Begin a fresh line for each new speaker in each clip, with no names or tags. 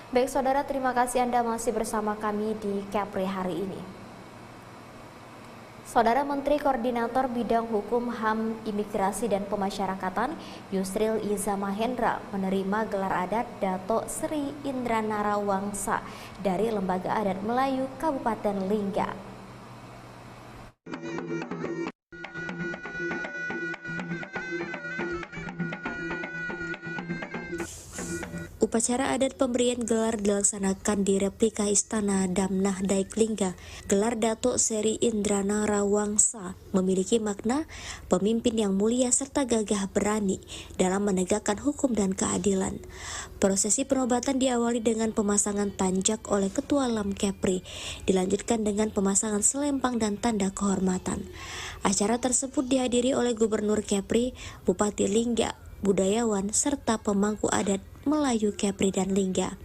Baik saudara, terima kasih Anda masih bersama kami di Kepri hari ini. Saudara Menteri Koordinator Bidang Hukum, HAM, Imigrasi dan Pemasyarakatan Yusril Iza Mahendra menerima gelar adat Dato Sri Indra Narawangsa dari Lembaga Adat Melayu Kabupaten Lingga. Upacara adat pemberian gelar dilaksanakan di replika Istana Damnah Daik Lingga. Gelar Dato Sri Indra Narawangsa memiliki makna pemimpin yang mulia serta gagah berani dalam menegakkan hukum dan keadilan. Prosesi penobatan diawali dengan pemasangan tanjak oleh Ketua Lam Kepri, dilanjutkan dengan pemasangan selempang dan tanda kehormatan. Acara tersebut dihadiri oleh Gubernur Kepri, Bupati Lingga, budayawan, serta pemangku adat Melayu Kepri dan Lingga.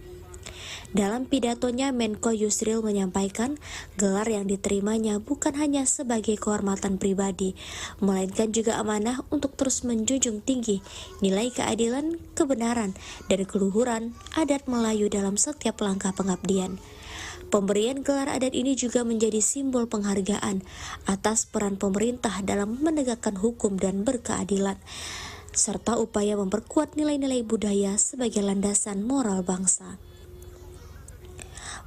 Dalam pidatonya, Menko Yusril menyampaikan gelar yang diterimanya bukan hanya sebagai kehormatan pribadi, melainkan juga amanah untuk terus menjunjung tinggi nilai keadilan, kebenaran, dan keluhuran adat Melayu dalam setiap langkah pengabdian. Pemberian gelar adat ini juga menjadi simbol penghargaan atas peran pemerintah dalam menegakkan hukum dan berkeadilan, serta upaya memperkuat nilai-nilai budaya sebagai landasan moral bangsa.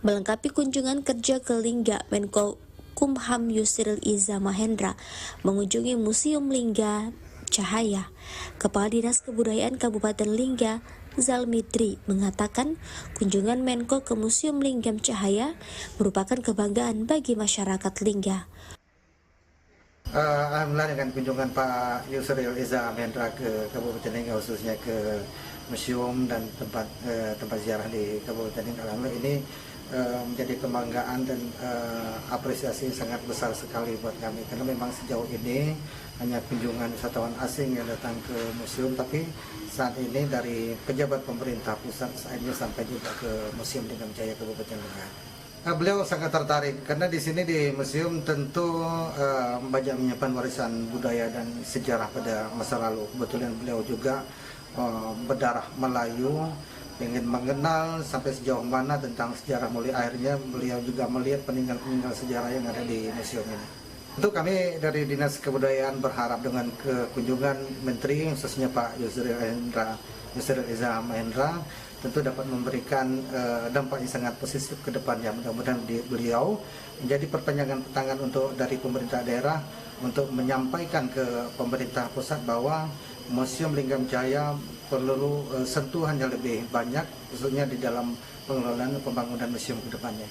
Melengkapi kunjungan kerja ke Lingga, Menko Kumham Yusril Iza Mahendra mengunjungi Museum Lingga Cahaya. Kepala Dinas Kebudayaan Kabupaten Lingga, Zalmitri, mengatakan kunjungan Menko ke Museum Lingga Cahaya merupakan kebanggaan bagi masyarakat Lingga.
Alhamdulillah dengan kunjungan Pak Yusril Iza Mahendra ke Kabupaten Lingga, khususnya ke museum dan tempat ziarah di Kabupaten Lingga, alhamdulillah ini menjadi kebanggaan dan apresiasi sangat besar sekali buat kami, karena memang sejauh ini hanya kunjungan wisatawan asing yang datang ke museum, tapi saat ini dari pejabat pemerintah pusat akhirnya sampai juga ke Museum Lingga Jaya Kabupaten Lingga. Beliau sangat tertarik karena di sini di museum tentu banyak menyimpan warisan budaya dan sejarah pada masa lalu. Kebetulan beliau juga berdarah Melayu, ingin mengenal sampai sejauh mana tentang sejarah, mulai akhirnya beliau juga melihat peninggalan sejarah yang ada di museum ini. Untuk kami dari Dinas Kebudayaan berharap dengan kunjungan Menteri, khususnya Pak Yusril Iza Mahendra, tentu dapat memberikan dampak yang sangat positif ke depannya. Mudah-mudahan beliau menjadi perpanjangan tangan dari pemerintah daerah untuk menyampaikan ke pemerintah pusat bahwa Museum Lingga Jaya perlu sentuhan yang lebih banyak, khususnya di dalam pengelolaan pembangunan museum ke depannya.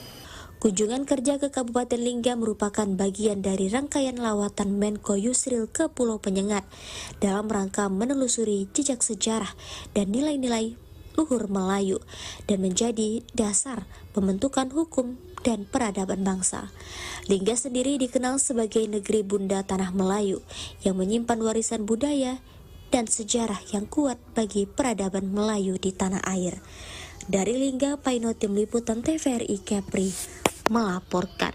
Kunjungan kerja ke Kabupaten Lingga merupakan bagian dari rangkaian lawatan Menko Yusril ke Pulau Penyengat dalam rangka menelusuri jejak sejarah dan nilai-nilai luhur Melayu dan menjadi dasar pembentukan hukum dan peradaban bangsa. Lingga sendiri dikenal sebagai negeri bunda tanah Melayu yang menyimpan warisan budaya dan sejarah yang kuat bagi peradaban Melayu di tanah air. Dari Lingga, Paino Tim Liputan TVRI Kepri melaporkan.